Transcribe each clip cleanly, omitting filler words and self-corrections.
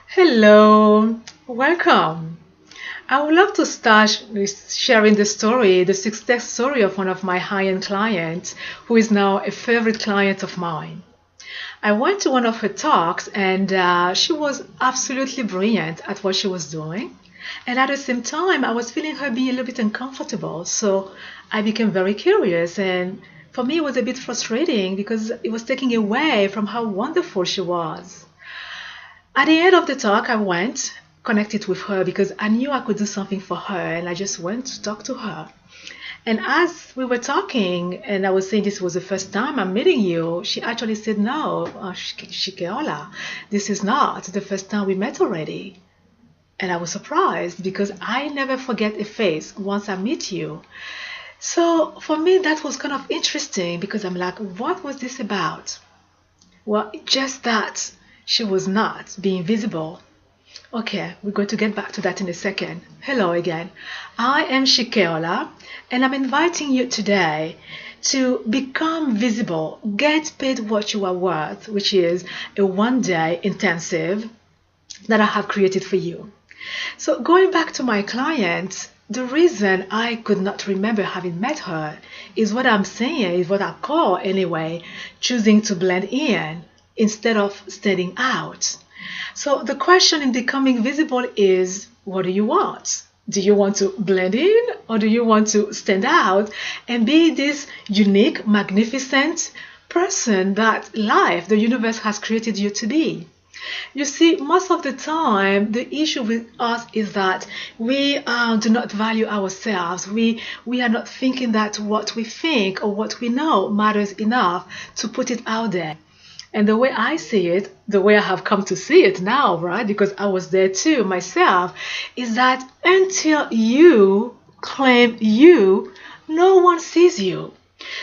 Hello, welcome. I would love to start with sharing the success story of one of my high-end clients who is now a favorite client of mine. I went to one of her talks and she was absolutely brilliant at what she was doing. And at the same time, I was feeling her being a little bit uncomfortable. So I became very curious and for me, it was a bit frustrating because it was taking away from how wonderful she was. At the end of the talk, I went, connected with her because I knew I could do something for her, and I just went to talk to her. And as we were talking, and I was saying this was the first time I'm meeting you, she actually said, "No, Shikeola, this is not the first time we met already." And I was surprised because I never forget a face once I meet you. So for me, that was kind of interesting because I'm like, what was this about? Well, just that she was not being visible. Okay, we're going to get back to that in a second. Hello again. I am Shikeola, and I'm inviting you today to become visible, get paid what you are worth, which is a one-day intensive that I have created for you. So going back to my client, the reason I could not remember having met her is what I'm saying, is what I call anyway, choosing to blend in instead of standing out. So the question in becoming visible is, what do you want? Do you want to blend in or do you want to stand out and be this unique, magnificent person that life, the universe has created you to be? You see, most of the time, the issue with us is that we do not value ourselves. We are not thinking that what we think or what we know matters enough to put it out there. And the way I see it, the way I have come to see it now, right, because I was there too myself, is that until you claim you, no one sees you.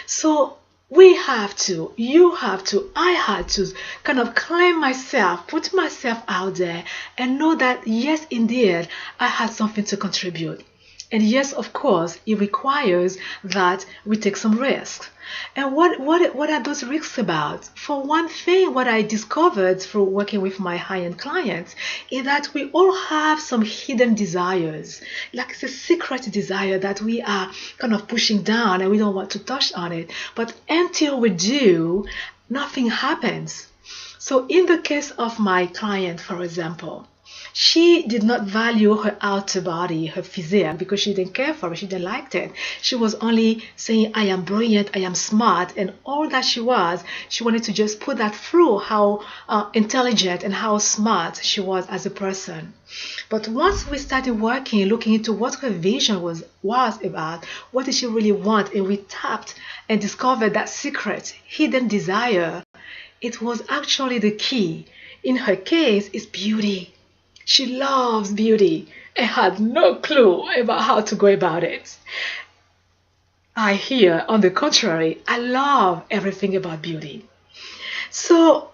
So we have to, you have to, I had to kind of claim myself, put myself out there and know that yes, indeed, I had something to contribute. And yes, of course, it requires that we take some risks. And what are those risks about? For one thing, what I discovered through working with my high-end clients is that we all have some hidden desires. Like it's a secret desire that we are kind of pushing down and we don't want to touch on it. But until we do, nothing happens. So in the case of my client, for example, she did not value her outer body, her physique, because she didn't care for it, she didn't like it. She was only saying, I am brilliant, I am smart, and all that she was, she wanted to just put that through how intelligent and how smart she was as a person. But once we started working, looking into what her vision was about, what did she really want, and we tapped and discovered that secret, hidden desire, it was actually the key. In her case, is beauty. She loves beauty and had no clue about how to go about it. I hear, on the contrary, I love everything about beauty. So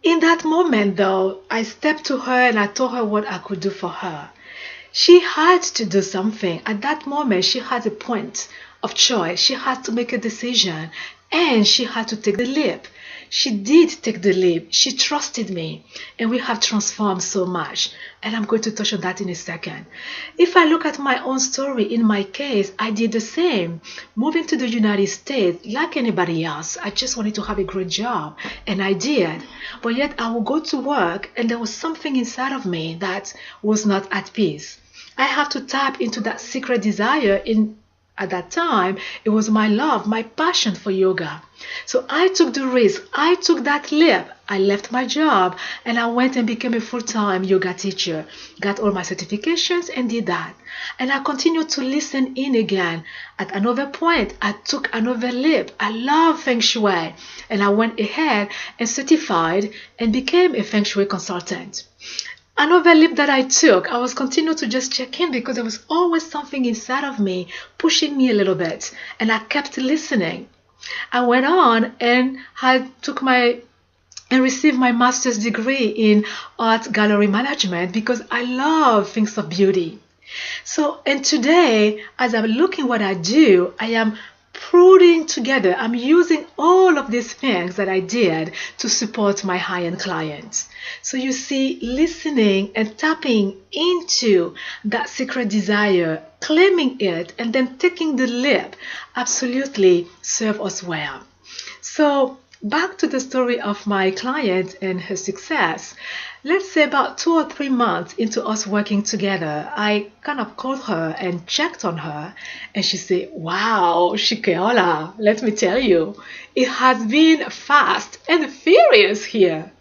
in that moment, though, I stepped to her and I told her what I could do for her. She had to do something. At that moment, she had a point of choice. She had to make a decision and she had to take the leap. She did take the leap. She trusted me and we have transformed so much. And I'm going to touch on that in a second. If I look at my own story, in my case, I did the same. Moving to the United States, like anybody else, I just wanted to have a great job. And I did. But yet I would go to work and there was something inside of me that was not at peace. I have to tap into that secret desire at that time, it was my love, my passion for yoga. So I took the risk. I took that leap. I left my job and I went and became a full-time yoga teacher. Got all my certifications and did that. And I continued to listen in again. At another point, I took another leap. I love Feng Shui. And I went ahead and certified and became a Feng Shui consultant. Another leap that I took, I was continuing to just check in because there was always something inside of me pushing me a little bit, and I kept listening. I went on and received my master's degree in art gallery management because I love things of beauty. So, and today, as I'm looking what I do, I am putting together, I'm using all of these things that I did to support my high-end clients. So you see, listening and tapping into that secret desire, claiming it, and then taking the leap absolutely serve us well. So back to the story of my client and her success. Let's say about 2 or 3 months into us working together, I kind of called her and checked on her, and she said, "Wow, Shikeola, let me tell you, it has been fast and furious here.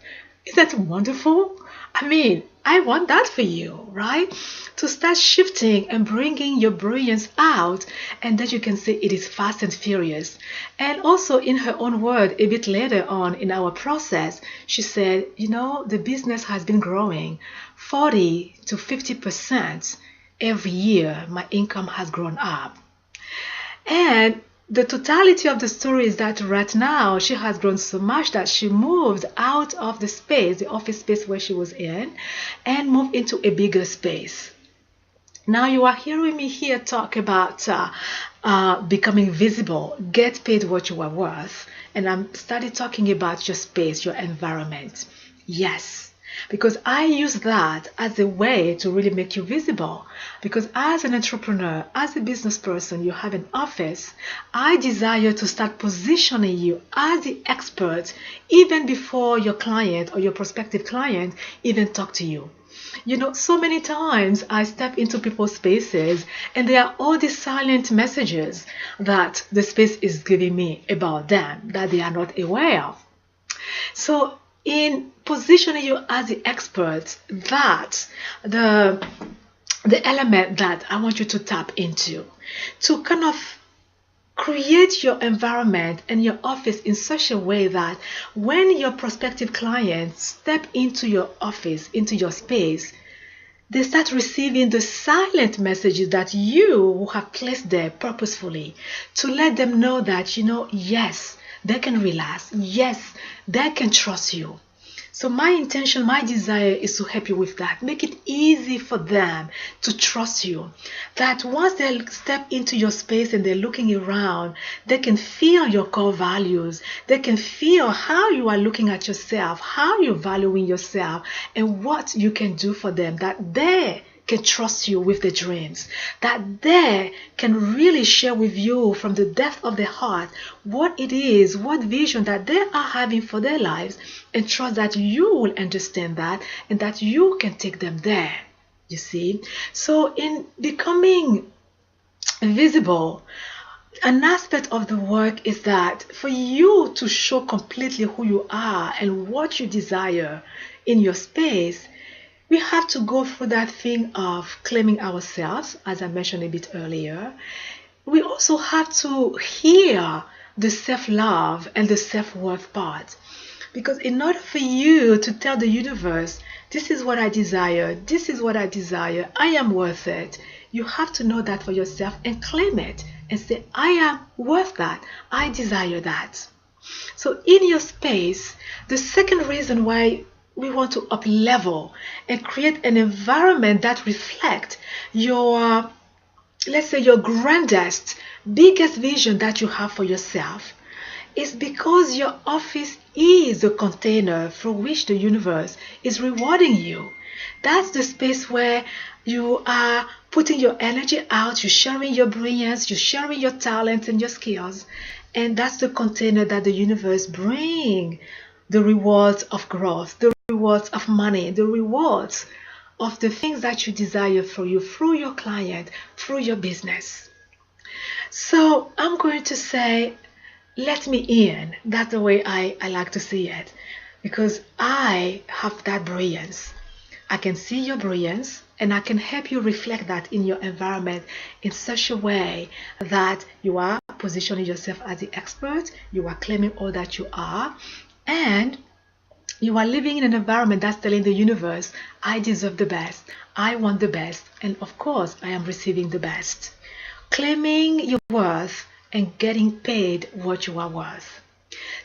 Is that wonderful? I mean, I want that for you, right? To start shifting and bringing your brilliance out, and that you can say it is fast and furious." And also, in her own word, a bit later on in our process, she said, the business has been growing 40 to 50% every year. My income has grown up. And the totality of the story is that right now she has grown so much that she moved out of the office space where she was in, and moved into a bigger space. Now you are hearing me here talk about becoming visible, get paid what you are worth, and I'm started talking about your space, your environment. Yes, because I use that as a way to really make you visible. Because as an entrepreneur, as a business person, you have an office, I desire to start positioning you as the expert even before your client or your prospective client even talk to you. So many times I step into people's spaces and there are all these silent messages that the space is giving me about them that they are not aware of. So in positioning you as the expert, that the element that I want you to tap into to kind of create your environment and your office in such a way that when your prospective clients step into your office, into your space, they start receiving the silent messages that you have placed there purposefully to let them know that, yes, they can relax. Yes, they can trust you. So my intention, my desire is to help you with that. Make it easy for them to trust you. That once they step into your space and they're looking around, they can feel your core values. They can feel how you are looking at yourself, how you're valuing yourself, and what you can do for them. That they can trust you with their dreams, that they can really share with you from the depth of their heart what it is, what vision that they are having for their lives, and trust that you will understand that and that you can take them there. You see? So in becoming visible, an aspect of the work is that for you to show completely who you are and what you desire in your space, we have to go through that thing of claiming ourselves, as I mentioned a bit earlier. We also have to hear the self-love and the self-worth part. Because in order for you to tell the universe, this is what I desire, this is what I desire, I am worth it, you have to know that for yourself and claim it and say, I am worth that, I desire that. So in your space, the second reason why we want to up level and create an environment that reflects your, let's say, your grandest, biggest vision that you have for yourself is because your office is the container through which the universe is rewarding you. That's the space where you are putting your energy out, you're sharing your brilliance, you're sharing your talents and your skills. And that's the container that the universe brings the rewards of growth, the rewards of money, the rewards of the things that you desire for you through your client, through your business. So I'm going to say, let me in. That's the way I like to see it, because I have that brilliance. I can see your brilliance and I can help you reflect that in your environment in such a way that you are positioning yourself as the expert, you are claiming all that you are, and you are living in an environment that's telling the universe, I deserve the best, I want the best, and of course I am receiving the best. Claiming your worth and getting paid what you are worth.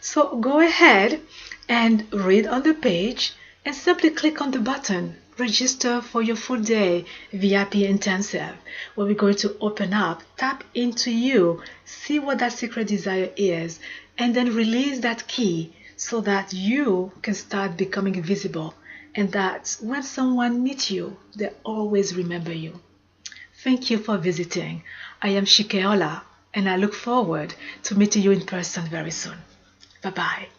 So go ahead and read on the page and simply click on the button register for your full day VIP intensive, where we're going to open up, tap into you, see what that secret desire is, and then release that key so that you can start becoming visible, and that when someone meets you, they always remember you. Thank you for visiting. I am Shikeola, and I look forward to meeting you in person very soon. Bye-bye.